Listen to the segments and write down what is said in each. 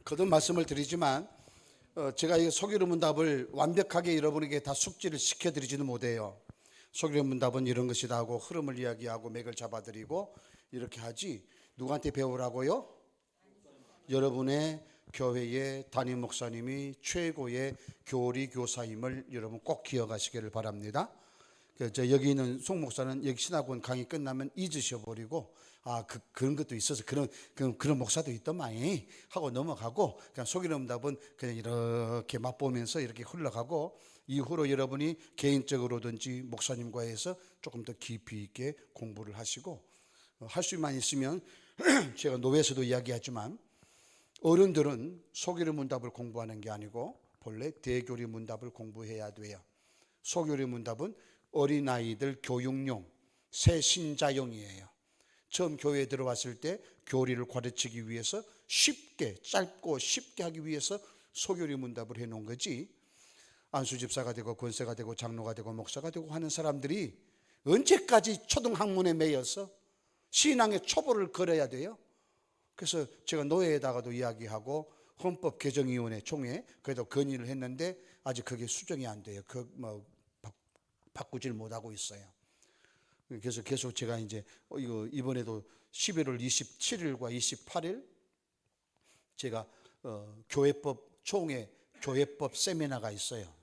거듭 말씀을 드리지만 제가 이 속이는 문답을 완벽하게 여러분에게 다 숙지를 시켜드리지는 못해요. 속이는 문답은 이런 것이다 하고 흐름을 이야기하고 맥을 잡아드리고 이렇게 하지, 누구한테 배우라고요? 여러분의 교회의 담임 목사님이 최고의 교리 교사임을 여러분 꼭 기억하시기를 바랍니다. 여기 있는 송 목사는 여기 신학원 강의 끝나면 잊으셔버리고 그런 것도 있어서 그런 목사도 있더만 하고 넘어가고, 그냥 속이는 문답은 그냥 이렇게 맛보면서 이렇게 흘러가고, 이후로 여러분이 개인적으로든지 목사님과 해서 조금 더 깊이 있게 공부를 하시고, 할 수만 있으면 제가 노회에서도 이야기하지만 어른들은 속이는 문답을 공부하는 게 아니고 본래 대교리 문답을 공부해야 돼요. 소교리 문답은 어린아이들 교육용, 새 신자용이에요. 처음 교회에 들어왔을 때 교리를 가르치기 위해서 쉽게, 짧고 쉽게 하기 위해서 소교리 문답을 해놓은 거지, 안수집사가 되고 권세가 되고 장로가 되고 목사가 되고 하는 사람들이 언제까지 초등학문에 매여서 신앙의 초보를 걸어야 돼요? 그래서 제가 노회에다가도 이야기하고 헌법개정위원회 총회 그래도 건의를 했는데 아직 그게 수정이 안 돼요. 바꾸질 못하고 있어요. 그래서 계속 제가 이제 이번에도 11월 27일과 28일 제가 교회법 총회 교회법 세미나가 있어요.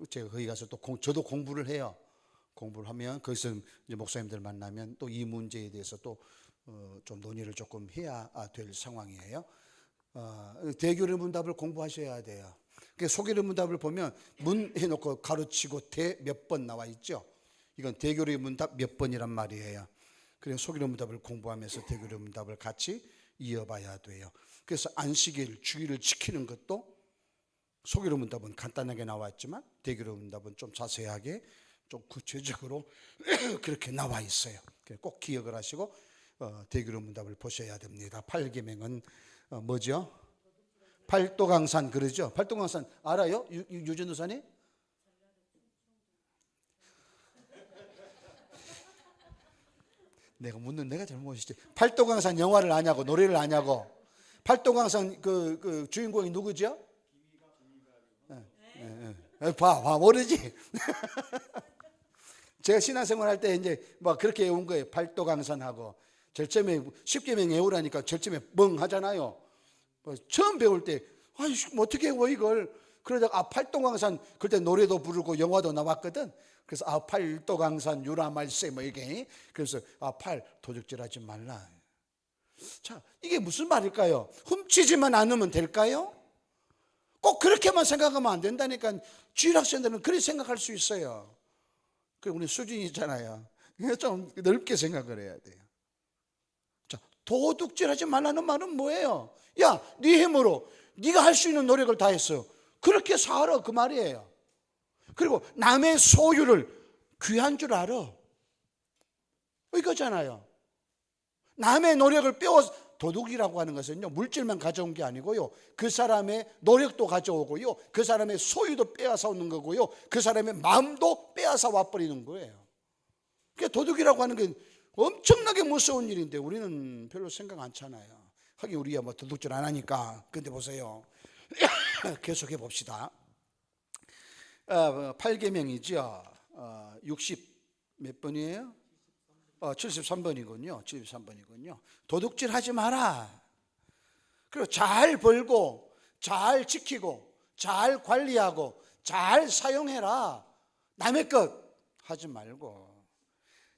제가 거기 가서 또 저도 공부를 해요. 공부를 하면 거기서 이제 목사님들 만나면 또 이 문제에 대해서 또 좀 논의를 조금 해야 될 상황이에요. 대교리 문답을 공부하셔야 돼요. 속이는 문답을 보면 문 해놓고 가르치고 대 몇 번 나와 있죠. 이건 대교리 문답 몇 번이란 말이에요. 그래서 속이는 문답을 공부하면서 대교리 문답을 같이 이어봐야 돼요. 그래서 안식일 주일을 지키는 것도 속이는 문답은 간단하게 나와 있지만 대교리 문답은 좀 자세하게 좀 구체적으로 그렇게 나와 있어요. 꼭 기억을 하시고 대교리 문답을 보셔야 됩니다. 8계명은 뭐죠? 팔도강산 그러죠? 팔도강산 알아요? 유전도사님? 내가 묻는 내가 잘못이지. 팔도강산 영화를 아냐고, 노래를 아냐고. 팔도강산 그 주인공이 누구죠? 봐 모르지. 제가 신앙생활 할 때 이제 막 그렇게 외운 거예요. 팔도강산하고 절점에 10계명 외우라니까 절점에 멍 하잖아요. 처음 배울 때 어떻게 외워 이걸. 그러다가 팔도강산 그때 노래도 부르고 영화도 나왔거든. 그래서 팔도강산 유라말세 뭐 이게. 그래서 팔 도둑질하지 말라. 자, 이게 무슨 말일까요? 훔치지만 않으면 될까요? 꼭 그렇게만 생각하면 안 된다니까. 주일학생들은 그렇게 생각할 수 있어요. 그리고 우리 수준이 있잖아요. 좀 넓게 생각을 해야 돼요. 자, 도둑질하지 말라는 말은 뭐예요? 야, 네 힘으로 네가 할 수 있는 노력을 다했어. 그렇게 살아 그 말이에요. 그리고 남의 소유를 귀한 줄 알아. 이거잖아요. 남의 노력을 도둑이라고 하는 것은요, 물질만 가져온 게 아니고요, 그 사람의 노력도 가져오고요, 그 사람의 소유도 빼앗아 오는 거고요, 그 사람의 마음도 빼앗아 와버리는 거예요. 그러니까 도둑이라고 하는 게 엄청나게 무서운 일인데 우리는 별로 생각 안 하잖아요. 하긴 우리야 뭐 도둑질 안 하니까. 근데 보세요. 계속해 봅시다. 8계명이죠. 60 몇 번이에요? 73번이군요. 73번이군요. 도둑질 하지 마라. 그리고 잘 벌고 잘 지키고 잘 관리하고 잘 사용해라. 남의 것 하지 말고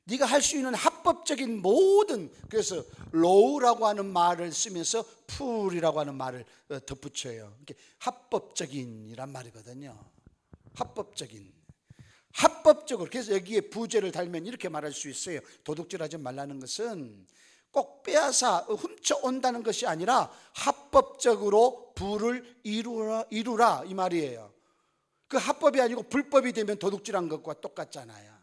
네가 할 수 있는 합법적인 모든, 그래서 law라고 하는 말을 쓰면서 풀이라고 하는 말을 덧붙여요. 합법적인이란 말이거든요. 합법적으로. 그래서 여기에 부제를 달면 이렇게 말할 수 있어요. 도둑질하지 말라는 것은 꼭 빼앗아 훔쳐온다는 것이 아니라 합법적으로 부를 이루라 이 말이에요. 그 합법이 아니고 불법이 되면 도둑질한 것과 똑같잖아요.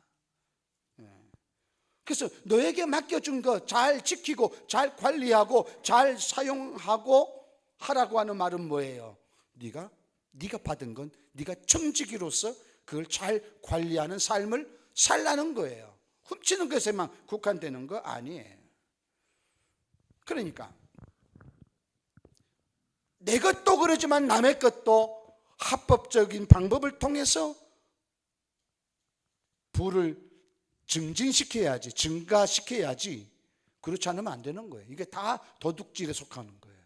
그래서 너에게 맡겨준 거 잘 지키고 잘 관리하고 잘 사용하고 하라고 하는 말은 뭐예요? 네가 받은 건 네가 청지기로서 그걸 잘 관리하는 삶을 살라는 거예요. 훔치는 것에만 국한되는 거 아니에요. 그러니까 내 것도 그러지만 남의 것도 합법적인 방법을 통해서 부를 증진시켜야지, 증가시켜야지. 그렇지 않으면 안 되는 거예요. 이게 다 도둑질에 속하는 거예요.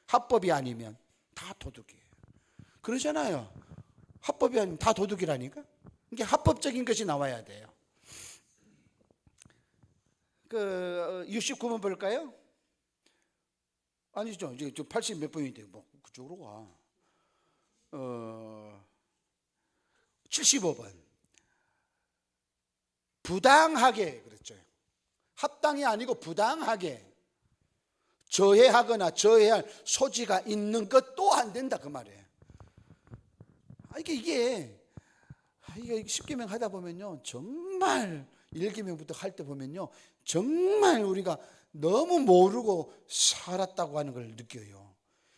합법이 아니면 다 도둑이에요. 그러잖아요. 합법이 아니면 다 도둑이라니까. 이게 합법적인 것이 나와야 돼요. 69번 볼까요? 아니죠. 이제 80 몇 번인데 뭐 그쪽으로 가. 75번. 부당하게 그랬죠. 합당이 아니고 부당하게 저해하거나 저해할 소지가 있는 것도 안 된다 그 말이에요. 이게 10계명 하다 보면요, 정말 1계명부터 할 때 보면요, 정말 우리가 너무 모르고 살았다고 하는 걸 느껴요.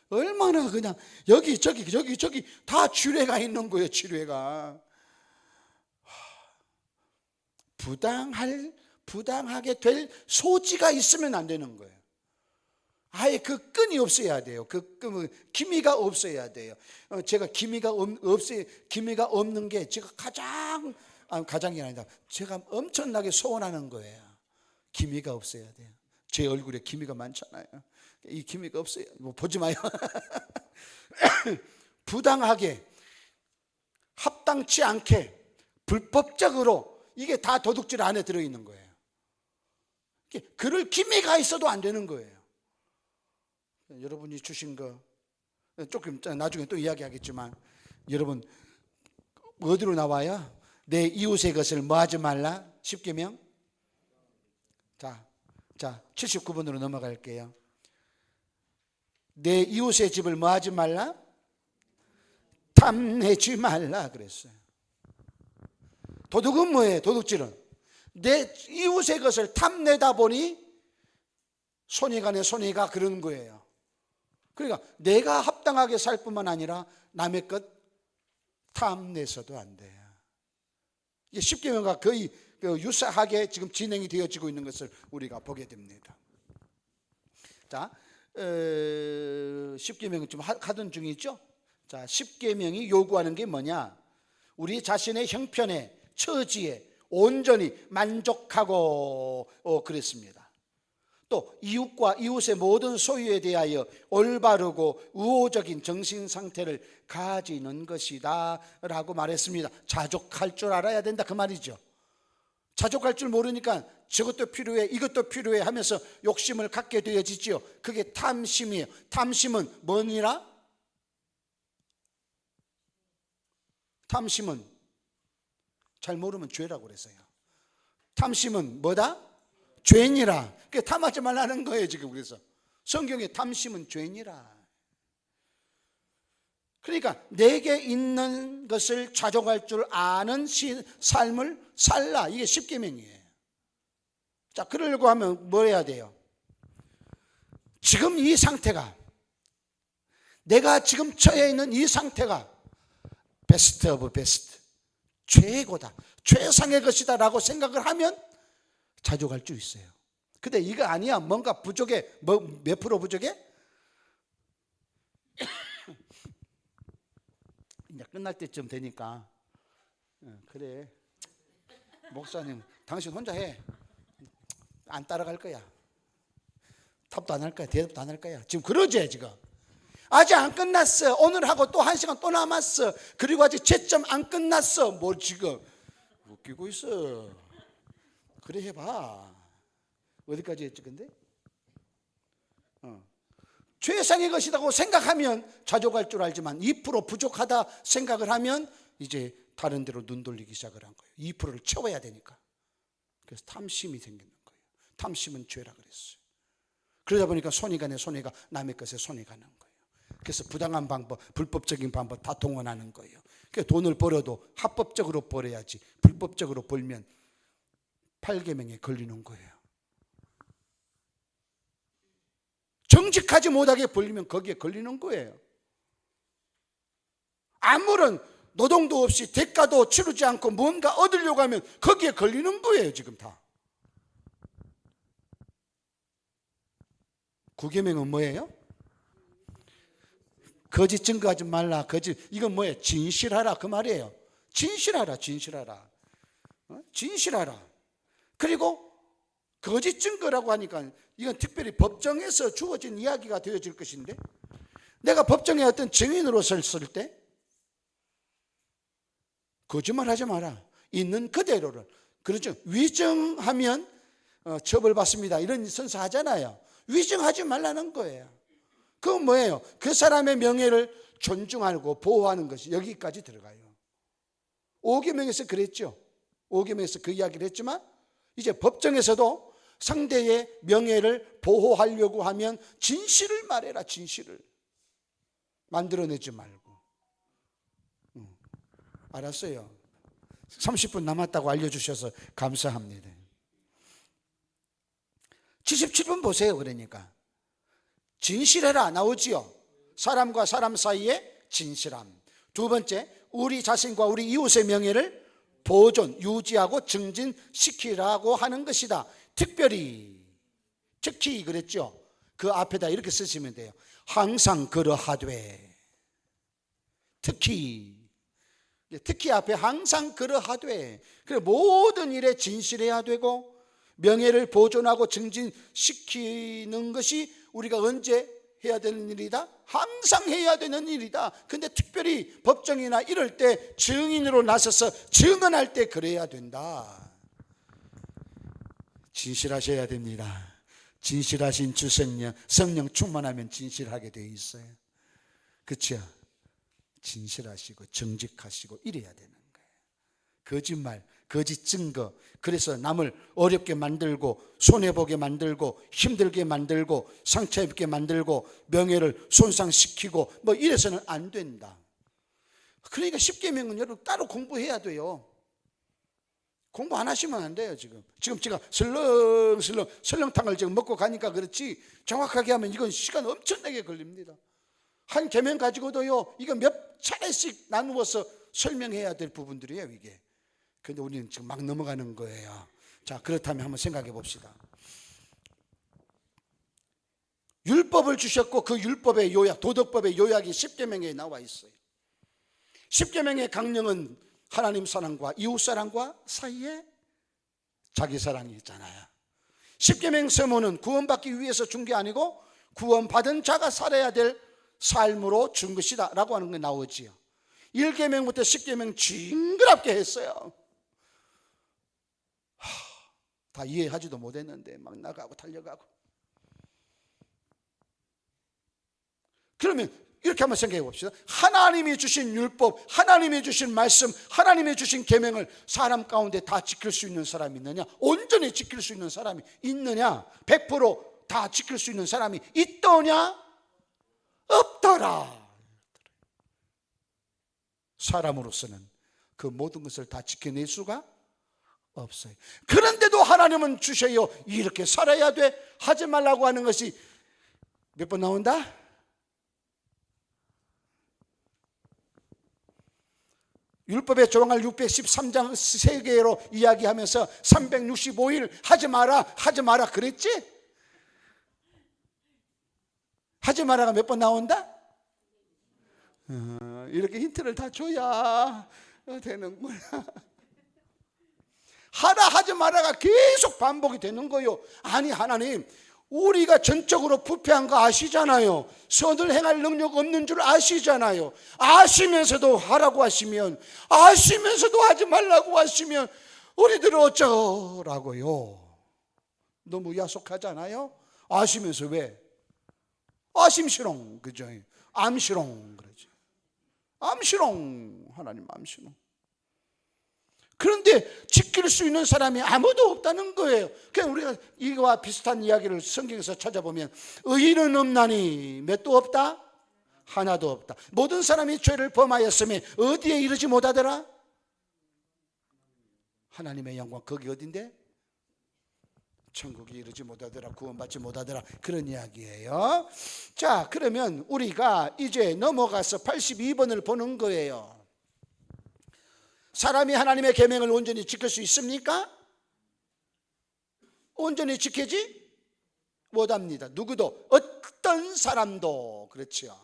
얼마나 그냥 여기 저기 다 지뢰가 있는 거예요. 지뢰가. 부당하게 될 소지가 있으면 안 되는 거예요. 아예 그 끈이 없어야 돼요. 그 끈은 기미가 없어야 돼요. 제가 기미가 없는 게 제가 가장이 아니다. 제가 엄청나게 소원하는 거예요. 기미가 없어야 돼요. 제 얼굴에 기미가 많잖아요. 이 기미가 없어요. 뭐 보지 마요. 부당하게, 합당치 않게, 불법적으로, 이게 다 도둑질 안에 들어있는 거예요. 그럴 기미가 있어도 안 되는 거예요. 여러분이 주신 거 조금 나중에 또 이야기하겠지만, 여러분 어디로 나와요? 내 이웃의 것을 뭐 하지 말라? 10계명. 자 79번으로 넘어갈게요. 내 이웃의 집을 뭐 하지 말라? 탐내지 말라 그랬어요. 도둑은 뭐예요? 도둑질은 내 이웃의 것을 탐내다 보니 손해가네 손해가 그런 거예요. 그러니까 내가 합당하게 살 뿐만 아니라 남의 것 탐내서도 안 돼요. 이게 10계명과 거의 유사하게 지금 진행이 되어지고 있는 것을 우리가 보게 됩니다. 자, 10계명은 좀 하던 중이죠. 자, 10계명이 요구하는 게 뭐냐? 우리 자신의 형편에, 처지에 온전히 만족하고 그랬습니다. 또 이웃과 이웃의 모든 소유에 대하여 올바르고 우호적인 정신 상태를 가지는 것이다 라고 말했습니다. 자족할 줄 알아야 된다 그 말이죠. 자족할 줄 모르니까 저것도 필요해 이것도 필요해 하면서 욕심을 갖게 되어지지요. 그게 탐심이에요. 탐심은 뭐니라? 탐심은 잘 모르면 죄라고 그랬어요. 탐심은 뭐다? 죄니라. 그게 탐하지 말라는 거예요 지금. 그래서 성경에 탐심은 죄니라. 그러니까 내게 있는 것을 자족할 줄 아는 삶을 살라. 이게 10계명이에요. 자, 그러려고 하면 뭐 해야 돼요? 지금 이 상태가, 내가 지금 처해 있는 이 상태가 베스트 오브 베스트, 최고다, 최상의 것이다 라고 생각을 하면 자족할 수 있어요. 근데 이거 아니야. 뭔가 부족해. 몇 프로 부족해? 이제 끝날 때쯤 되니까 그래 목사님 당신 혼자 해. 안 따라갈 거야. 답도 안 할 거야. 대답도 안 할 거야. 지금 그러지 지금. 아직 안 끝났어. 오늘 하고 또 1시간 또 남았어. 그리고 아직 채점 안 끝났어. 뭐 지금 웃기고 있어. 그래 해봐. 어디까지 했지 근데? 최상의 것이라고 생각하면 자족할 줄 알지만 2% 부족하다 생각을 하면 이제 다른 데로 눈 돌리기 시작을 한 거예요. 2%를 채워야 되니까. 그래서 탐심이 생기는 거예요. 탐심은 죄라 그랬어요. 그러다 보니까 손해가네 손해가 남의 것에 손해가는 거예요. 그래서 부당한 방법, 불법적인 방법 다 동원하는 거예요. 그래서 돈을 벌어도 합법적으로 벌어야지 불법적으로 벌면 8계명에 걸리는 거예요. 정직하지 못하게 벌리면 거기에 걸리는 거예요. 아무런 노동도 없이 대가도 치르지 않고 뭔가 얻으려고 하면 거기에 걸리는 거예요. 지금 다. 9계명은 뭐예요? 거짓 증거하지 말라. 거짓, 이건 뭐예요? 진실하라 그 말이에요. 진실하라, 진실하라. 진실하라. 그리고 거짓 증거라고 하니까 이건 특별히 법정에서 주어진 이야기가 되어질 것인데, 내가 법정에 어떤 증인으로 섰을 때 거짓말하지 마라. 있는 그대로를. 그렇죠. 위증하면 처벌받습니다. 이런 선서하잖아요. 위증하지 말라는 거예요. 그건 뭐예요? 그 사람의 명예를 존중하고 보호하는 것이 여기까지 들어가요. 5계명에서 그랬죠. 5계명에서 그 이야기를 했지만 이제 법정에서도 상대의 명예를 보호하려고 하면 진실을 말해라. 진실을 만들어내지 말고. 알았어요. 30분 남았다고 알려주셔서 감사합니다. 77번 보세요. 그러니까 진실해라 나오지요. 사람과 사람 사이의 진실함. 두 번째, 우리 자신과 우리 이웃의 명예를 보존, 유지하고 증진시키라고 하는 것이다. 특히 그랬죠. 그 앞에다 이렇게 쓰시면 돼요. 항상 그러하되. 특히 앞에 항상 그러하되. 그래, 모든 일에 진실해야 되고 명예를 보존하고 증진시키는 것이 우리가 언제 해야 되는 일이다? 항상 해야 되는 일이다. 근데 특별히 법정이나 이럴 때 증인으로 나서서 증언할 때 그래야 된다. 진실하셔야 됩니다. 진실하신 주 성령 충만하면 진실하게 되어 있어요. 그렇죠? 진실하시고 정직하시고 이래야 되는 거예요. 거짓말, 거짓 증거. 그래서 남을 어렵게 만들고 손해보게 만들고 힘들게 만들고 상처 입게 만들고 명예를 손상시키고 뭐 이래서는 안 된다. 그러니까 10계명은 여러분 따로 공부해야 돼요. 공부 안 하시면 안 돼요. 지금 제가 설렁탕을 지금 먹고 가니까 그렇지, 정확하게 하면 이건 시간 엄청나게 걸립니다. 한 계명 가지고도요, 이거 몇 차례씩 나누어서 설명해야 될 부분들이에요, 이게. 그런데 우리는 지금 막 넘어가는 거예요. 자, 그렇다면 한번 생각해 봅시다. 율법을 주셨고 그 율법의 요약, 도덕법의 요약이 10계명에 나와 있어요. 10계명의 강령은 하나님 사랑과 이웃 사랑과 사이에 자기 사랑이 있잖아요. 10계명 서문은 구원받기 위해서 준 게 아니고 구원받은 자가 살아야 될 삶으로 준 것이다 라고 하는 게 나오지요. 1계명부터 10계명 징그럽게 했어요. 다 이해하지도 못했는데 막 나가고 달려가고. 그러면 이렇게 한번 생각해 봅시다. 하나님이 주신 율법, 하나님이 주신 말씀, 하나님이 주신 계명을 사람 가운데 다 지킬 수 있는 사람이 있느냐? 온전히 지킬 수 있는 사람이 있느냐? 100% 다 지킬 수 있는 사람이 있더냐? 없더라. 사람으로서는 그 모든 것을 다 지켜낼 수가 없어요. 그런데도 하나님은 주셔요. 이렇게 살아야 돼. 하지 말라고 하는 것이 몇 번 나온다? 율법의 조항을 613장 3개로 이야기하면서 365일 하지 마라 그랬지? 하지 마라가 몇 번 나온다? 이렇게 힌트를 다 줘야 되는구나. 하라 하지 마라가 계속 반복이 되는 거예요. 아니, 하나님, 우리가 전적으로 부패한 거 아시잖아요. 선을 행할 능력 없는 줄 아시잖아요. 아시면서도 하라고 하시면, 아시면서도 하지 말라고 하시면 우리들은 어쩌라고요? 너무 야속하잖아요. 아시면서 왜? 아심시롱, 그죠? 암시롱 그러죠. 암시롱, 하나님 암시롱. 그런데 지킬 수 있는 사람이 아무도 없다는 거예요. 그냥 우리가 이거와 비슷한 이야기를 성경에서 찾아보면 의인은 없나니 몇도 없다? 하나도 없다. 모든 사람이 죄를 범하였으며 어디에 이르지 못하더라? 하나님의 영광, 거기 어딘데? 천국에 이르지 못하더라, 구원받지 못하더라, 그런 이야기예요. 자, 그러면 우리가 이제 넘어가서 82번을 보는 거예요. 사람이 하나님의 계명을 온전히 지킬 수 있습니까? 온전히 지키지 못합니다. 누구도, 어떤 사람도. 그렇죠.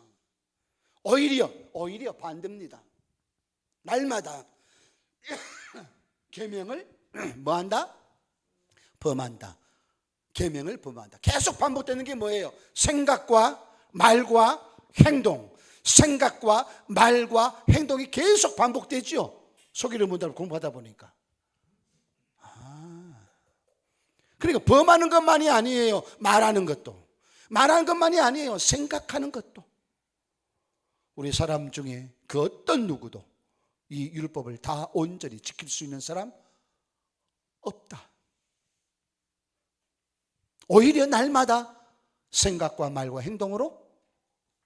오히려 반대입니다. 날마다 계명을 뭐한다? 범한다. 계명을 범한다. 계속 반복되는 게 뭐예요? 생각과 말과 행동. 생각과 말과 행동이 계속 반복되죠. 속이는 문답을 공부하다 보니까. 그러니까 범하는 것만이 아니에요. 말하는 것만이 아니에요. 생각하는 것도. 우리 사람 중에 그 어떤 누구도 이 율법을 다 온전히 지킬 수 있는 사람 없다. 오히려 날마다 생각과 말과 행동으로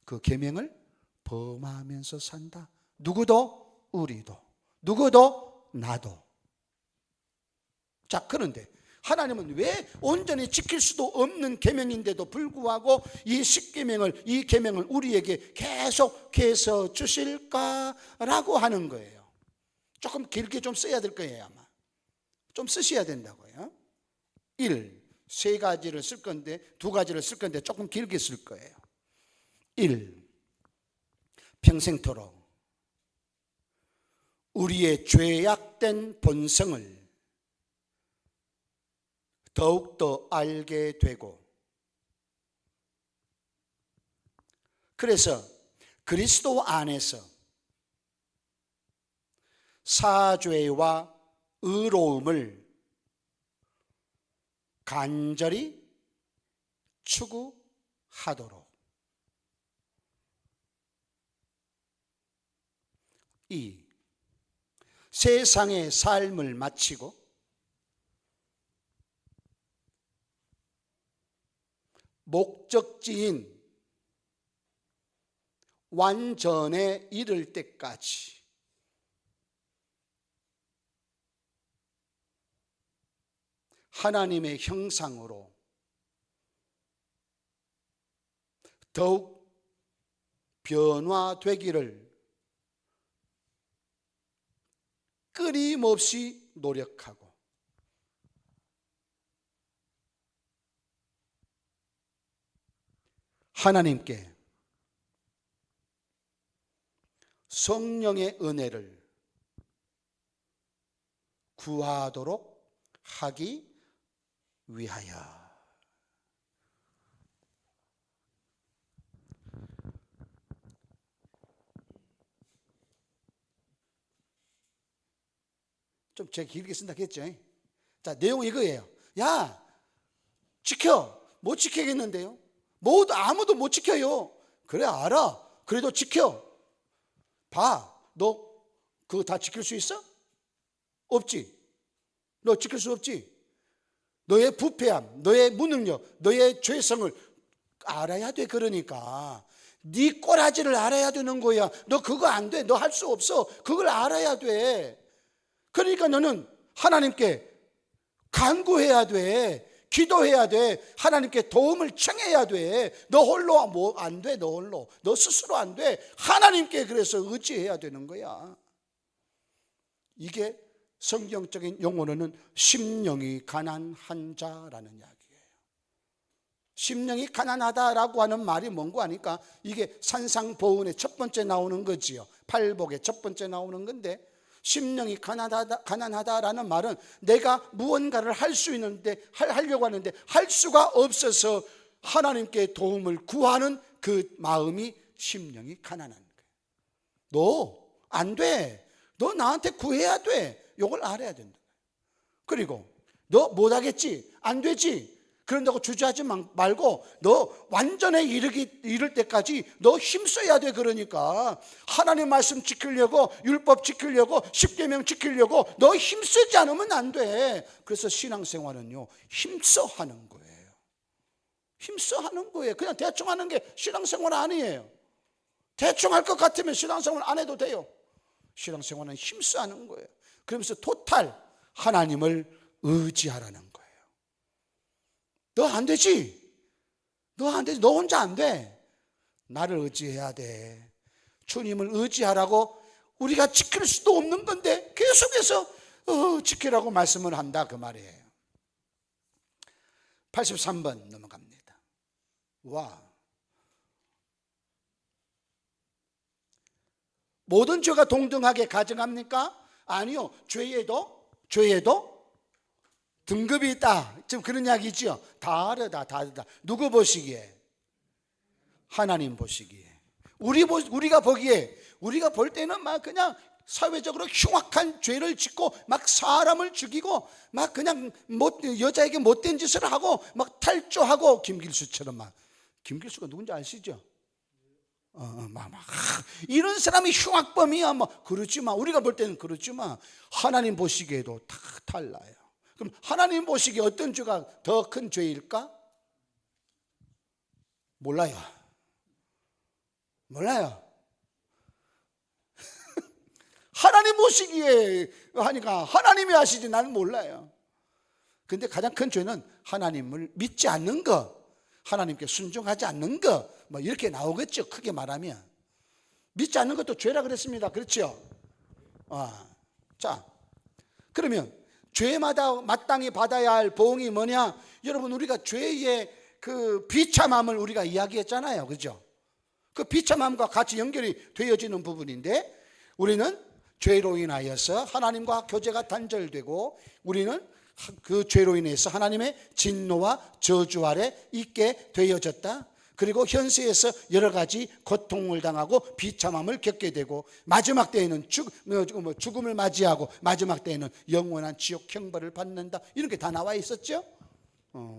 그 계명을 범하면서 산다. 누구도, 우리도, 누구도, 나도. 자, 그런데 하나님은 왜 온전히 지킬 수도 없는 계명인데도 불구하고 이 계명을 우리에게 계속해서 주실까라고 하는 거예요. 조금 길게 좀 써야 될 거예요. 아마 좀 쓰셔야 된다고요. 3가지를 쓸 건데 2가지를 쓸 건데 조금 길게 쓸 거예요. 1. 평생토록 우리의 죄악된 본성을 더욱더 알게 되고, 그래서 그리스도 안에서 사죄와 의로움을 간절히 추구하도록. 2. 세상의 삶을 마치고 목적지인 완전에 이를 때까지 하나님의 형상으로 더욱 변화되기를 끊임없이 노력하고, 하나님께 성령의 은혜를 구하도록 하기 위하여. 좀 제가 길게 쓴다 했죠. 자, 내용은 이거예요. 야, 지켜. 못 지키겠는데요? 아무도 못 지켜요. 그래, 알아. 그래도 지켜. 봐, 너 그거 다 지킬 수 있어? 없지. 너 지킬 수 없지. 너의 부패함, 너의 무능력, 너의 죄성을 알아야 돼. 그러니까 네 꼬라지를 알아야 되는 거야. 너 그거 안 돼. 너 할 수 없어. 그걸 알아야 돼. 그러니까 너는 하나님께 간구해야 돼. 기도해야 돼. 하나님께 도움을 청해야 돼. 너 홀로 뭐 안 돼. 너 홀로. 너 스스로 안 돼. 하나님께 그래서 의지해야 되는 거야. 이게 성경적인 용어로는 심령이 가난한 자라는 이야기예요. 심령이 가난하다라고 하는 말이 뭔고 하니까 이게 산상보훈의 첫 번째 나오는 거지요. 팔복의 첫 번째 나오는 건데, 심령이 가난하다라는 말은 내가 무언가를 할 수 있는데 하려고 하는데 할 수가 없어서 하나님께 도움을 구하는 그 마음이 심령이 가난한 거예요. 너 안 돼. 너 나한테 구해야 돼. 이걸 알아야 된다. 그리고 너 못하겠지, 안 되지, 그런다고 주저하지 말고 너 완전에 이를 때까지 너 힘써야 돼. 그러니까 하나님 말씀 지키려고, 율법 지키려고, 십계명 지키려고 너 힘쓰지 않으면 안 돼. 그래서 신앙생활은요, 힘써 하는 거예요. 힘써 하는 거예요. 그냥 대충 하는 게 신앙생활 아니에요. 대충 할 것 같으면 신앙생활 안 해도 돼요. 신앙생활은 힘써 하는 거예요. 그러면서 토탈 하나님을 의지하라는 거예요. 너 안 되지? 너 안 되지? 너 혼자 안 돼. 나를 의지해야 돼. 주님을 의지하라고. 우리가 지킬 수도 없는 건데 계속해서 지키라고 말씀을 한다, 그 말이에요. 83번 넘어갑니다. 와, 모든 죄가 동등하게 가정합니까? 아니요. 죄에도 등급이 있다. 지금 그런 이야기죠. 다르다. 누구 보시기에? 하나님 보시기에. 우리가 보기에, 우리가 볼 때는 막 그냥 사회적으로 흉악한 죄를 짓고 막 사람을 죽이고 막 그냥 여자에게 못된 짓을 하고 막 탈주하고, 김길수처럼. 막 김길수가 누군지 아시죠? 이런 사람이 흉악범이야. 그렇지만 우리가 볼 때는 그렇지만 하나님 보시기에도 다 달라요. 그럼 하나님 보시기에 어떤 죄가 더 큰 죄일까? 몰라요. 하나님 보시기에 하니까 하나님이 아시지 나는 몰라요. 근데 가장 큰 죄는 하나님을 믿지 않는 거, 하나님께 순종하지 않는 거, 이렇게 나오겠죠. 크게 말하면 믿지 않는 것도 죄라 그랬습니다. 그렇죠? 자, 그러면 죄마다 마땅히 받아야 할 보응이 뭐냐? 여러분, 우리가 죄의 그 비참함을 우리가 이야기했잖아요. 그죠? 그 비참함과 같이 연결이 되어지는 부분인데, 우리는 죄로 인하여서 하나님과 교제가 단절되고, 우리는 그 죄로 인해서 하나님의 진노와 저주 아래 있게 되어졌다. 그리고 현세에서 여러 가지 고통을 당하고 비참함을 겪게 되고, 마지막 때에는 죽음을 맞이하고, 마지막 때에는 영원한 지옥 형벌을 받는다. 이런 게 다 나와 있었죠.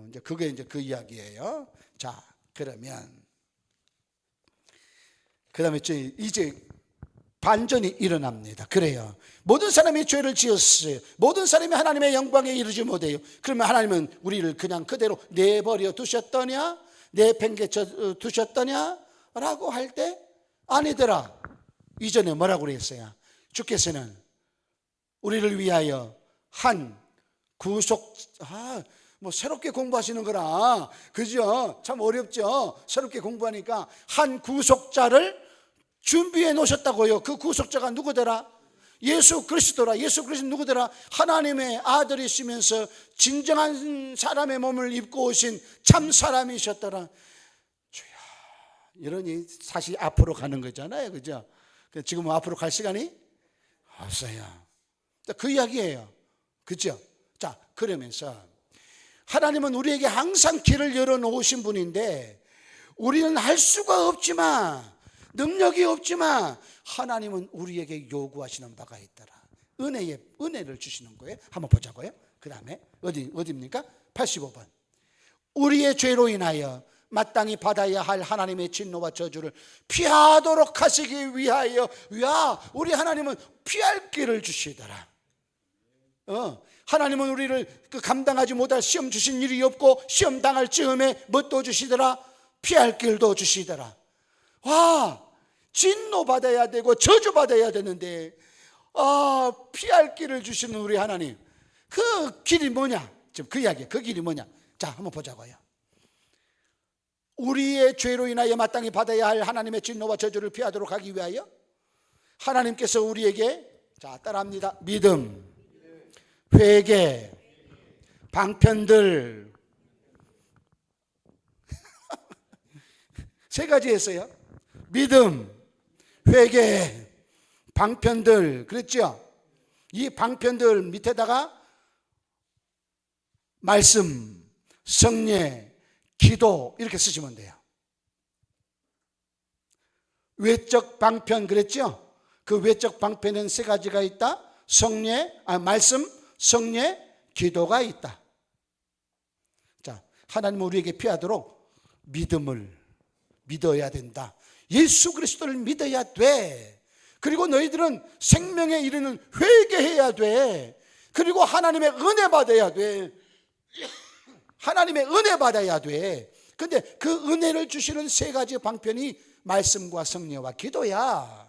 이제 그게 이제 그 이야기예요. 자, 그러면 그다음에 이제 반전이 일어납니다. 그래요. 모든 사람이 죄를 지었어요. 모든 사람이 하나님의 영광에 이르지 못해요. 그러면 하나님은 우리를 그냥 그대로 내버려 두셨더냐? 내팽개쳐 두셨더냐? 라고 할 때, 아니더라. 이전에 뭐라고 그랬어요? 주께서는 우리를 위하여 한 새롭게 공부하시는 거라. 그죠? 참 어렵죠? 새롭게 공부하니까 한 구속자를 준비해 놓으셨다고요. 그 구속자가 누구더라? 예수 그리스도라. 예수 그리스도 누구더라? 하나님의 아들이시면서 진정한 사람의 몸을 입고 오신 참 사람이셨더라. 주야, 이러니 사실 앞으로 가는 거잖아요. 그죠? 지금 앞으로 갈 시간이 없어요. 그 이야기예요. 그죠? 자, 그러면서 하나님은 우리에게 항상 길을 열어놓으신 분인데, 우리는 할 수가 없지만, 능력이 없지만 하나님은 우리에게 요구하시는 바가 있더라. 은혜를 주시는 거예요. 한번 보자고요. 그 다음에 어디입니까? 85번. 우리의 죄로 인하여 마땅히 받아야 할 하나님의 진노와 저주를 피하도록 하시기 위하여, 우리 하나님은 피할 길을 주시더라. 하나님은 우리를 감당하지 못할 시험 주신 일이 없고, 시험 당할 즈음에 뭣도 주시더라? 피할 길도 주시더라. 진노 받아야 되고 저주 받아야 되는데 피할 길을 주시는 우리 하나님, 그 길이 뭐냐? 지금 그 이야기, 그 길이 뭐냐? 자, 한번 보자고요. 우리의 죄로 인하여 마땅히 받아야 할 하나님의 진노와 저주를 피하도록 하기 위하여 하나님께서 우리에게, 자, 따라합니다. 믿음, 회개, 방편들 세 가지 했어요. 믿음, 회개, 방편들. 그랬죠? 이 방편들 밑에다가 말씀, 성례, 기도 이렇게 쓰시면 돼요. 외적 방편 그랬죠? 그 외적 방편은 세 가지가 있다. 말씀, 성례, 기도가 있다. 자, 하나님은 우리에게 피하도록 믿음을 믿어야 된다. 예수 그리스도를 믿어야 돼. 그리고 너희들은 생명에 이르는 회개해야 돼. 그리고 하나님의 은혜 받아야 돼. 하나님의 은혜 받아야 돼. 근데 그 은혜를 주시는 세 가지 방편이 말씀과 성례와 기도야.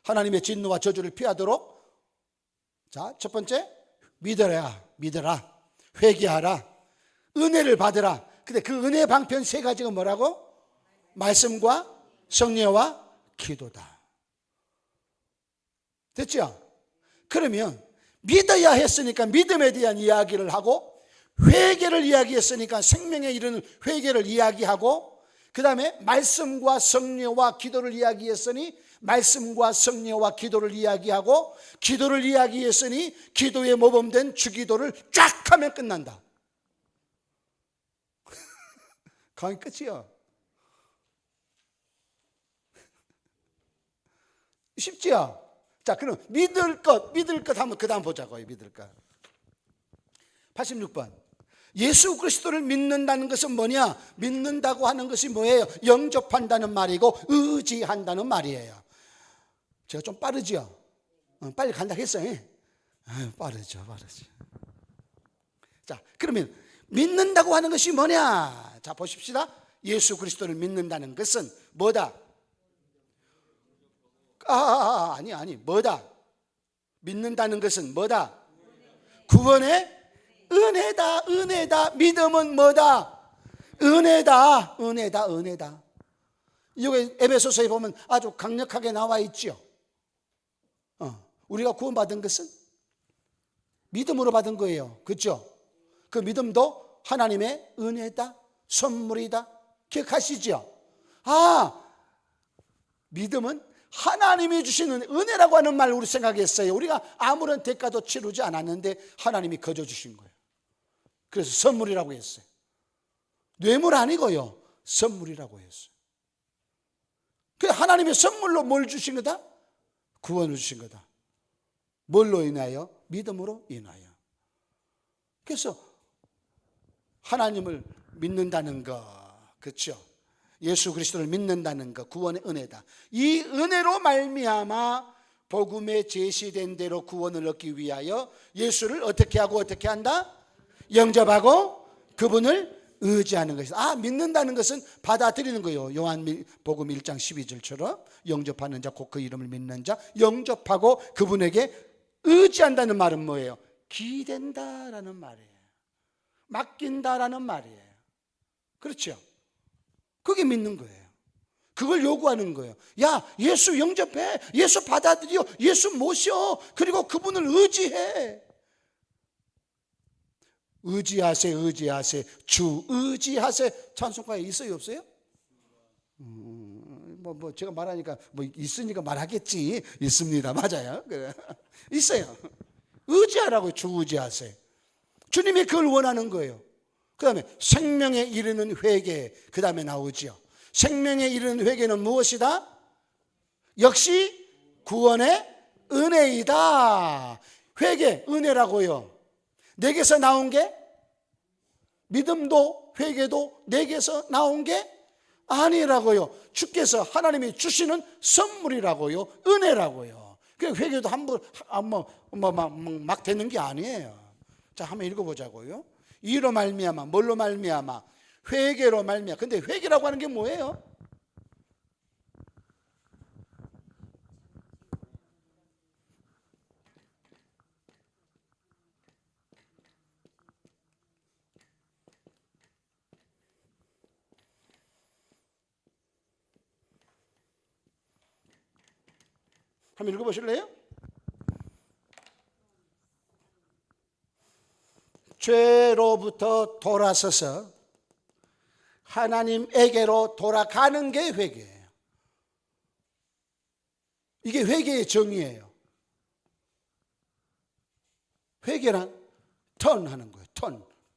하나님의 진노와 저주를 피하도록, 자, 첫 번째, 믿어라. 회개하라. 은혜를 받으라. 근데 그 은혜 방편 세 가지가 뭐라고? 말씀과 성례와 기도다. 됐죠? 그러면 믿어야 했으니까 믿음에 대한 이야기를 하고, 회개를 이야기했으니까 생명에 이르는 회개를 이야기하고, 그 다음에 말씀과 성례와 기도를 이야기했으니 말씀과 성령과 기도를 이야기하고, 기도를 이야기했으니 기도에 모범된 주기도를 쫙 하면 끝난다. 강의 끝이야. 쉽지요? 자, 그럼 믿을 것 한번 그 다음 보자고요. 믿을 것. 86번. 예수 그리스도를 믿는다는 것은 뭐냐? 믿는다고 하는 것이 뭐예요? 영접한다는 말이고 의지한다는 말이에요. 제가 좀 빠르죠? 빨리 간다 했어요. 빠르죠. 자, 그러면 믿는다고 하는 것이 뭐냐? 자, 보십시다. 예수 그리스도를 믿는다는 것은 뭐다? 아니, 뭐다? 믿는다는 것은 뭐다? 구원의 은혜다. 믿음은 뭐다? 은혜다. 이게 에베소서에 보면 아주 강력하게 나와 있죠. 우리가 구원받은 것은 믿음으로 받은 거예요. 그렇죠? 그 믿음도 하나님의 은혜다, 선물이다. 기억하시죠? 믿음은 하나님이 주시는 은혜라고 하는 말 우리 생각했어요. 우리가 아무런 대가도 치르지 않았는데 하나님이 거저 주신 거예요. 그래서 선물이라고 했어요. 뇌물 아니고요, 선물이라고 했어요. 그 하나님의 선물로 뭘 주신 거다? 구원을 주신 거다. 뭘로 인하여? 믿음으로 인하여. 그래서 하나님을 믿는다는 거, 그렇죠? 예수 그리스도를 믿는다는 것, 구원의 은혜다. 이 은혜로 말미암아 복음에 제시된 대로 구원을 얻기 위하여 예수를 어떻게 하고 어떻게 한다? 영접하고 그분을 의지하는 것이다. 믿는다는 것은 받아들이는 거예요. 요한복음 1장 12절처럼 영접하는 자 곧 그 이름을 믿는 자, 영접하고 그분에게 의지한다는 말은 뭐예요? 기댄다라는 말이에요. 맡긴다라는 말이에요. 그렇죠? 그게 믿는 거예요. 그걸 요구하는 거예요. 야, 예수 영접해. 예수 받아들여. 예수 모셔. 그리고 그분을 의지해. 의지하세. 주 의지하세. 찬송가에 있어요, 없어요? 제가 말하니까 있으니까 말하겠지. 있습니다. 맞아요. 그래. 있어요. 의지하라고요. 주 의지하세. 주님이 그걸 원하는 거예요. 그 다음에 생명에 이르는 회개, 그 다음에 나오죠. 생명에 이르는 회개는 무엇이다? 역시 구원의 은혜이다. 회개, 은혜라고요. 내게서 나온 게, 믿음도 회개도 내게서 나온 게 아니라고요. 주께서 하나님이 주시는 선물이라고요. 은혜라고요. 그 회개도 막 되는 게 아니에요. 자, 한번 읽어보자고요. 이로 말미암아, 뭘로 말미암아? 회개로 말미암아. 근데 회개라고 하는 게 뭐예요? 한번 읽어보실래요? 죄로부터 돌아서서 하나님에게로 돌아가는 게 회개예요. 이게 회개의 정의예요. 회개란 턴하는 거예요.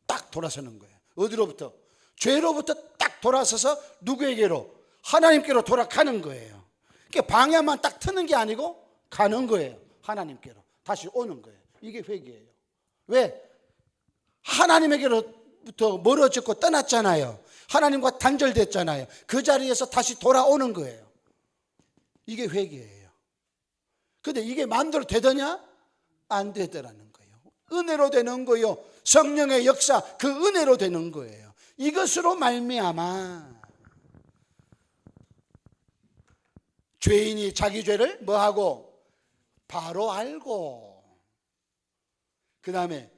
딱 돌아서는 거예요. 어디로부터? 죄로부터 딱 돌아서서 누구에게로? 하나님께로 돌아가는 거예요. 그러니까 방향만 딱 트는 게 아니고 가는 거예요. 하나님께로 다시 오는 거예요. 이게 회개예요. 왜? 하나님에게로부터 멀어졌고 떠났잖아요. 하나님과 단절됐잖아요. 그 자리에서 다시 돌아오는 거예요. 이게 회개예요. 근데 이게 마음대로 되더냐? 안 되더라는 거예요. 은혜로 되는 거예요. 성령의 역사, 그 은혜로 되는 거예요. 이것으로 말미암아 죄인이 자기 죄를 뭐하고? 바로 알고, 그 다음에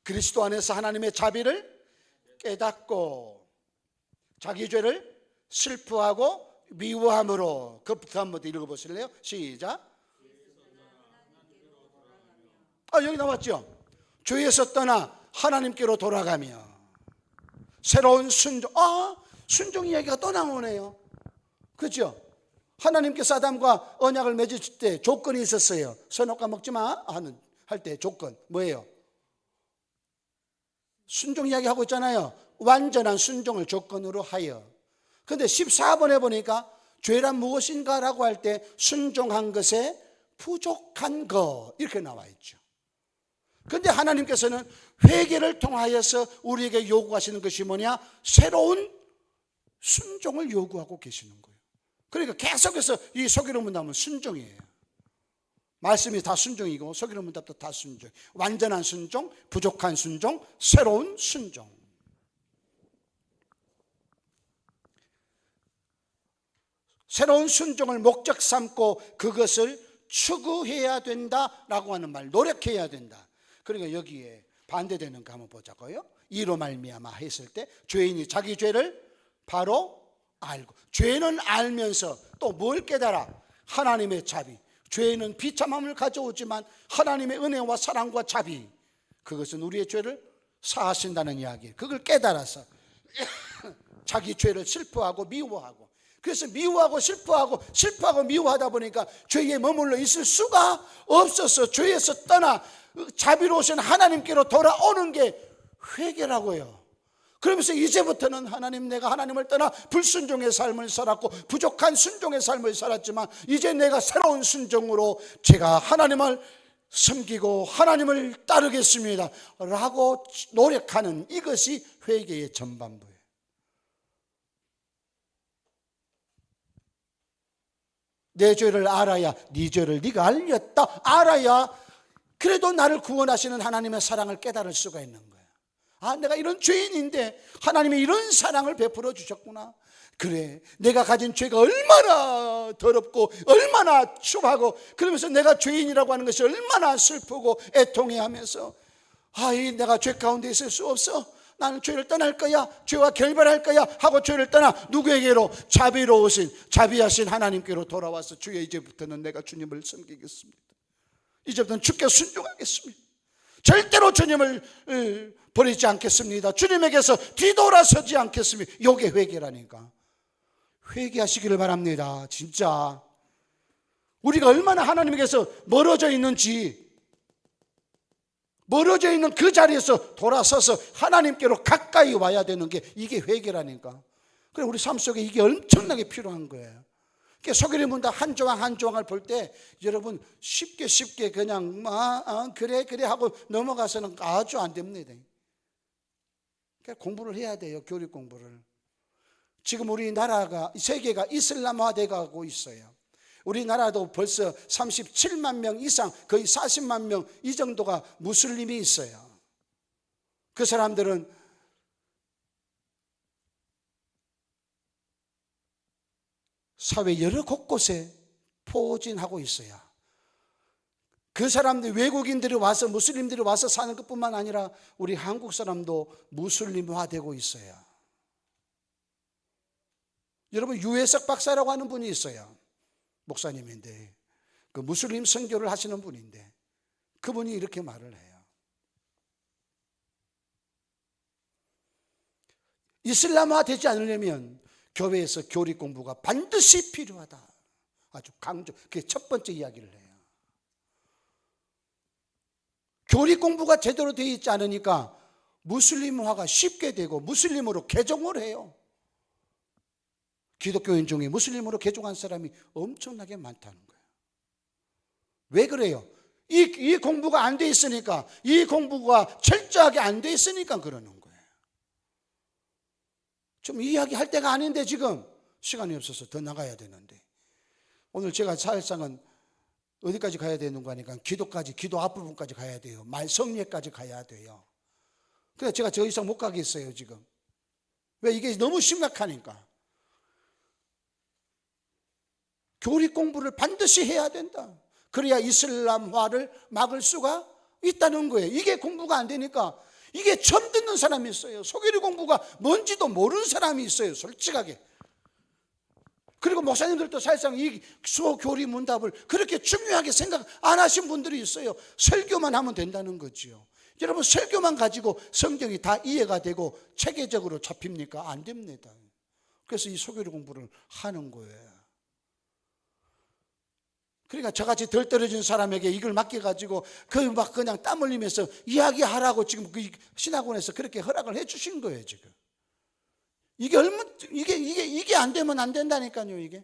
그리스도 안에서 하나님의 자비를 깨닫고 자기 죄를 슬퍼하고 미워함으로. 그부터 한번 읽어보실래요? 시작. 여기 나왔죠. 죄에서 떠나 하나님께로 돌아가며 새로운 순종. 순종 이야기가 또 나오네요. 그렇죠? 하나님께서 아담과 언약을 맺으실 때 조건이 있었어요. 선악과 먹지 마 할 때 조건 뭐예요? 순종 이야기하고 있잖아요. 완전한 순종을 조건으로 하여. 그런데 14번에 보니까 죄란 무엇인가 라고 할 때 순종한 것에 부족한 것 이렇게 나와 있죠. 그런데 하나님께서는 회개를 통하여서 우리에게 요구하시는 것이 뭐냐? 새로운 순종을 요구하고 계시는 거예요. 그러니까 계속해서 이 소기로 문답은 순종이에요. 말씀이 다 순종이고 소기로 문답도 다 순종. 완전한 순종, 부족한 순종, 새로운 순종. 새로운 순종을 목적 삼고 그것을 추구해야 된다라고 하는 말, 노력해야 된다. 그러니까 여기에 반대되는 거 한번 보자고요. 이로 말미암아 했을 때 죄인이 자기 죄를 바로 알고, 죄는 알면서 또 뭘 깨달아? 하나님의 자비. 죄는 비참함을 가져오지만 하나님의 은혜와 사랑과 자비, 그것은 우리의 죄를 사하신다는 이야기. 그걸 깨달아서 자기 죄를 슬퍼하고 미워하고, 그래서 미워하고 슬퍼하고 미워하다 보니까 죄에 머물러 있을 수가 없어서 죄에서 떠나 자비로우신 하나님께로 돌아오는 게 회개라고요. 그러면서 이제부터는 하나님, 내가 하나님을 떠나 불순종의 삶을 살았고 부족한 순종의 삶을 살았지만 이제 내가 새로운 순종으로 제가 하나님을 섬기고 하나님을 따르겠습니다 라고 노력하는, 이것이 회개의 전반부예요. 내 죄를 알아야, 네 죄를 네가 알렸다 알아야 그래도 나를 구원하시는 하나님의 사랑을 깨달을 수가 있는 거예요. 아, 내가 이런 죄인인데 하나님이 이런 사랑을 베풀어 주셨구나. 그래, 내가 가진 죄가 얼마나 더럽고 얼마나 추하고, 그러면서 내가 죄인이라고 하는 것이 얼마나 슬프고 애통해하면서, 아, 내가 죄 가운데 있을 수 없어, 나는 죄를 떠날 거야, 죄와 결별할 거야 하고 죄를 떠나 누구에게로? 자비로우신, 자비하신 하나님께로 돌아와서 주여, 이제부터는 내가 주님을 섬기겠습니다. 이제부터는 주께 순종하겠습니다. 절대로 주님을 버리지 않겠습니다. 주님에게서 뒤돌아서지 않겠습니다. 이게 회개라니까. 회개하시기를 바랍니다. 진짜 우리가 얼마나 하나님에게서 멀어져 있는지, 멀어져 있는 그 자리에서 돌아서서 하나님께로 가까이 와야 되는 게 이게 회개라니까. 그래, 우리 삶 속에 이게 엄청나게 필요한 거예요. 소개를 문다 한 조항 한 조항을 볼 때 여러분 쉽게 그냥 그래 하고 넘어가서는 아주 안 됩니다. 그러니까 공부를 해야 돼요. 교리 공부를. 지금 우리나라가, 세계가 이슬람화돼 가고 있어요. 우리나라도 벌써 37만 명 이상, 거의 40만 명 이 정도가 무슬림이 있어요. 그 사람들은 사회 여러 곳곳에 포진하고 있어요. 그 사람들, 외국인들이 와서, 무슬림들이 와서 사는 것뿐만 아니라 우리 한국 사람도 무슬림화되고 있어요. 여러분, 유해석 박사라고 하는 분이 있어요. 목사님인데, 그 무슬림 선교를 하시는 분인데, 그분이 이렇게 말을 해요. 이슬람화 되지 않으려면 교회에서 교리 공부가 반드시 필요하다. 아주 강조, 그게 첫 번째 이야기를 해요. 교리 공부가 제대로 되어 있지 않으니까 무슬림화가 쉽게 되고 무슬림으로 개종을 해요. 기독교인 중에 무슬림으로 개종한 사람이 엄청나게 많다는 거예요. 왜 그래요? 이 공부가 안 돼 있으니까, 이 공부가 철저하게 안 돼 있으니까 그러는 거예요. 좀 이야기할 때가 아닌데 지금 시간이 없어서 더 나가야 되는데, 오늘 제가 사실상은 어디까지 가야 되는 거니까 기도까지, 기도 앞부분까지 가야 돼요. 말 성례까지 가야 돼요. 그래서 제가 더 이상 못 가겠어요 지금. 왜? 이게 너무 심각하니까. 교리 공부를 반드시 해야 된다. 그래야 이슬람화를 막을 수가 있다는 거예요. 이게 공부가 안 되니까, 이게 처음 듣는 사람이 있어요. 소교리 공부가 뭔지도 모르는 사람이 있어요, 솔직하게. 그리고 목사님들도 사실상 이 소교리 문답을 그렇게 중요하게 생각 안 하신 분들이 있어요. 설교만 하면 된다는 거지요. 여러분, 설교만 가지고 성경이 다 이해가 되고 체계적으로 잡힙니까? 안 됩니다. 그래서 이 소교리 공부를 하는 거예요. 그러니까 저같이 덜 떨어진 사람에게 이걸 맡겨가지고 그 막 그냥 땀 흘리면서 이야기하라고 지금 그 신학원에서 그렇게 허락을 해주신 거예요 지금. 이게 안 되면 안 된다니까요 이게.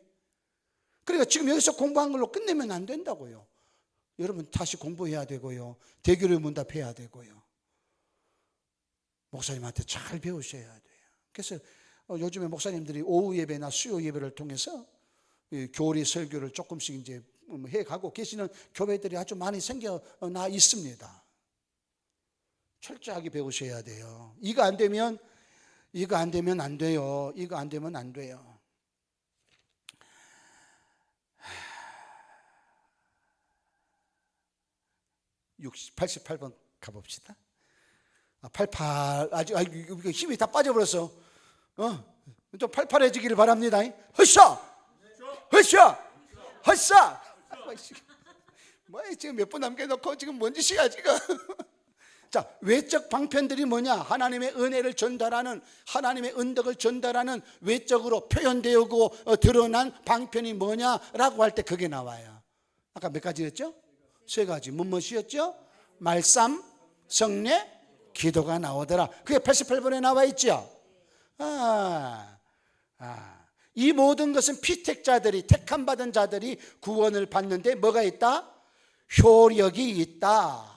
그러니까 지금 여기서 공부한 걸로 끝내면 안 된다고요. 여러분 다시 공부해야 되고요. 대교를 문답해야 되고요. 목사님한테 잘 배우셔야 돼요. 그래서 요즘에 목사님들이 오후 예배나 수요 예배를 통해서 교리 설교를 조금씩 이제 해가고 계시는 교회들이 아주 많이 생겨나 있습니다. 철저하게 배우셔야 돼요. 이거 안 되면 안 돼요. 이거 안 되면 안 돼요. (60) 88번 가봅시다. 88 아직 힘이 다 빠져버렸어. 좀 팔팔해지기를 바랍니다. 허샤 뭐 지금 몇 분 남겨놓고 지금 뭔 짓이야 지금. 자, 외적 방편들이 뭐냐? 하나님의 은혜를 전달하는, 하나님의 은덕을 전달하는 외적으로 표현되고 드러난 방편이 뭐냐라고 할 때 그게 나와요. 아까 몇 가지였죠? 세 가지. 무엇이었죠? 말씀, 성례, 기도가 나오더라. 그게 88번에 나와 있죠. 이 모든 것은 피택자들이, 택함 받은 자들이 구원을 받는데 뭐가 있다? 효력이 있다.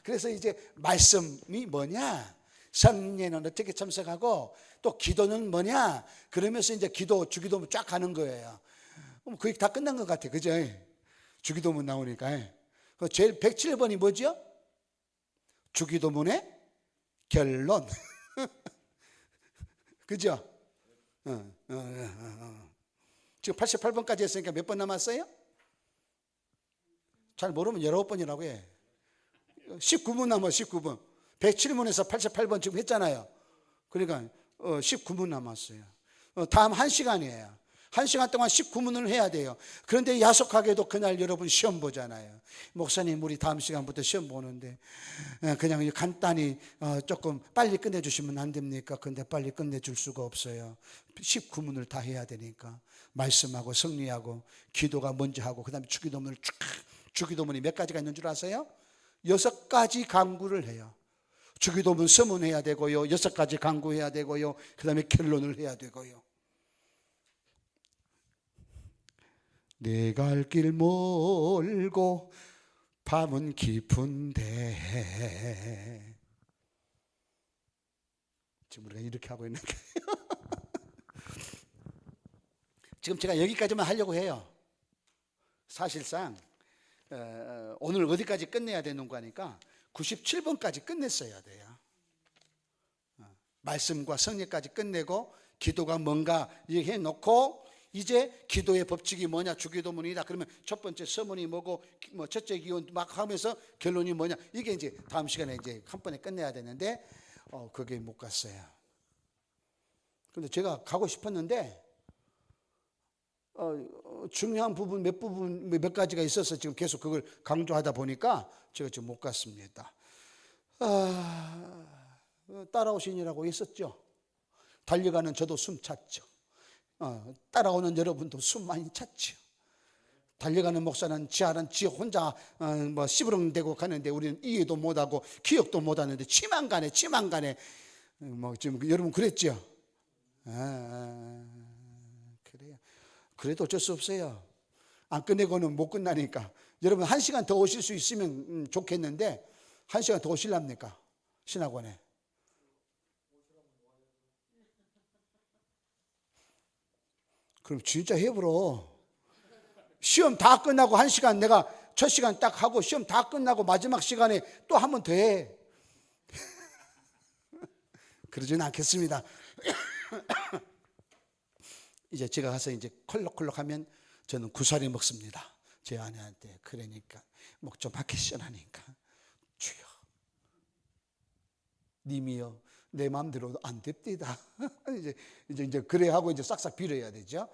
그래서 이제 말씀이 뭐냐? 성례는 어떻게 참석하고 또 기도는 뭐냐? 그러면서 이제 주기도문 쫙 가는 거예요. 거의 다 끝난 것 같아, 그죠? 주기도문 나오니까. 제일 107번이 뭐죠? 주기도문의 결론. 그죠? 지금 88번까지 했으니까 몇 번 남았어요? 잘 모르면 19번이라고 해. 19분 남아. 19분. 107문에서 88번 지금 했잖아요. 그러니까 19분 남았어요. 다음 1시간이에요 1시간 동안 19문을 해야 돼요. 그런데 야속하게도 그날 여러분 시험 보잖아요. 목사님 우리 다음 시간부터 시험 보는데 그냥 간단히 조금 빨리 끝내주시면 안 됩니까? 근데 빨리 끝내줄 수가 없어요. 19문을 다 해야 되니까 말씀하고 성리하고 기도가 먼저 하고 그 다음에 주기도문을 쭉. 주기도문이 몇 가지가 있는 줄 아세요? 6가지 강구를 해요. 주기도문 서문해야 되고요, 6가지 강구해야 되고요, 그 다음에 결론을 해야 되고요. 내 갈 길 멀고 밤은 깊은데. 지금 우리가 이렇게 하고 있는 거예요. 지금 제가 여기까지만 하려고 해요. 사실상 오늘 어디까지 끝내야 되는 거니까 97번까지 끝냈어야 돼요. 말씀과 성례까지 끝내고 기도가 뭔가 해놓고 이제 기도의 법칙이 뭐냐? 주기도문이다. 그러면 첫 번째 서문이 뭐고, 뭐 첫째 기원 막 하면서 결론이 뭐냐? 이게 이제 다음 시간에 이제 한 번에 끝내야 되는데 그게 못 갔어요. 근데 제가 가고 싶었는데 중요한 부분 몇 가지가 있어서 지금 계속 그걸 강조하다 보니까 제가 지금 못 갔습니다. 따라오시느라고 있었죠. 달려가는 저도 숨 찼죠. 따라오는 여러분도 숨 많이 찼죠. 달려가는 목사는 지 혼자 뭐 시부렁대고 가는데 우리는 이해도 못하고 기억도 못하는데 치만간에 뭐 지금 여러분 그랬죠. 그래요. 그래도 어쩔 수 없어요. 안 끝내고는 못 끝나니까. 여러분 1시간 더 오실 수 있으면 좋겠는데 1시간 더 오실랍니까? 신학원에. 그럼 진짜 해보러. 시험 다 끝나고 1시간 내가 첫 시간 딱 하고 시험 다 끝나고 마지막 시간에 또 하면 돼. 그러지는 않겠습니다. 이제 제가 가서 이제 콜록콜록 하면 저는 구사리 먹습니다. 제 아내한테. 그러니까 목 좀 박히 시원하니까 주여 님이여 내 마음대로 안 됩니다. 이제 그래 하고 이제 싹싹 빌어야 되죠.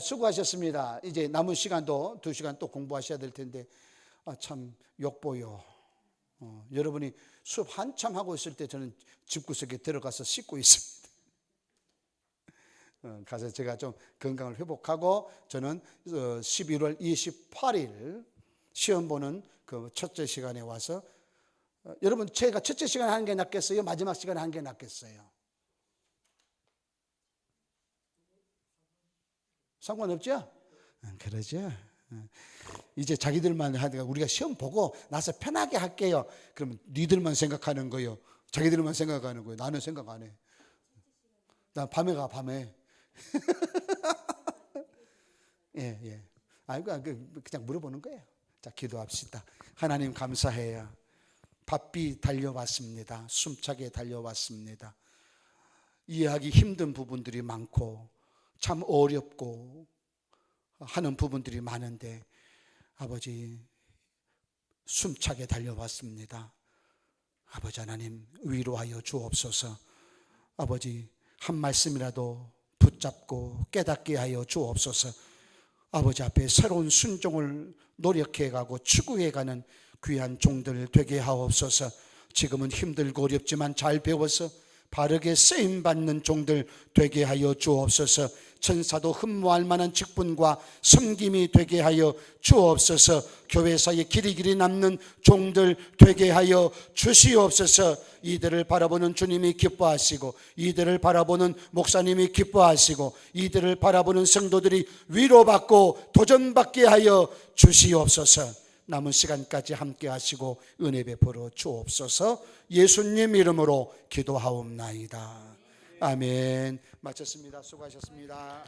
수고하셨습니다. 이제 남은 시간도 2시간 또 공부하셔야 될 텐데 참 욕보요. 여러분이 수업 한참 하고 있을 때 저는 집구석에 들어가서 씻고 있습니다. 가서 제가 좀 건강을 회복하고 저는 11월 28일 시험 보는 그 첫째 시간에 와서 여러분 제가 첫째 시간에 하는 게 낫겠어요? 마지막 시간에 하는 게 낫겠어요? 상관없죠? 그러죠. 이제 자기들만 하다가 우리가 시험 보고 나서 편하게 할게요. 그러면 니들만 생각하는 거예요. 자기들만 생각하는 거예요. 나는 생각 안 해. 나 밤에 가 밤에. 예, 예. 그냥 물어보는 거예요. 자, 기도합시다. 하나님 감사해요. 바삐 달려왔습니다. 숨차게 달려왔습니다. 이해하기 힘든 부분들이 많고 참 어렵고 하는 부분들이 많은데 아버지 숨차게 달려왔습니다. 아버지 하나님 위로하여 주옵소서. 아버지 한 말씀이라도 붙잡고 깨닫게 하여 주옵소서. 아버지 앞에 새로운 순종을 노력해가고 추구해가는 귀한 종들 되게 하옵소서. 지금은 힘들고 어렵지만 잘 배워서 바르게 쓰임받는 종들 되게 하여 주옵소서. 천사도 흠모할 만한 직분과 섬김이 되게 하여 주옵소서. 교회사에 길이 남는 종들 되게 하여 주시옵소서. 이들을 바라보는 주님이 기뻐하시고 이들을 바라보는 목사님이 기뻐하시고 이들을 바라보는 성도들이 위로받고 도전받게 하여 주시옵소서. 남은 시간까지 함께 하시고 은혜 베풀어 주옵소서. 예수님 이름으로 기도하옵나이다. 아멘. 마쳤습니다. 수고하셨습니다.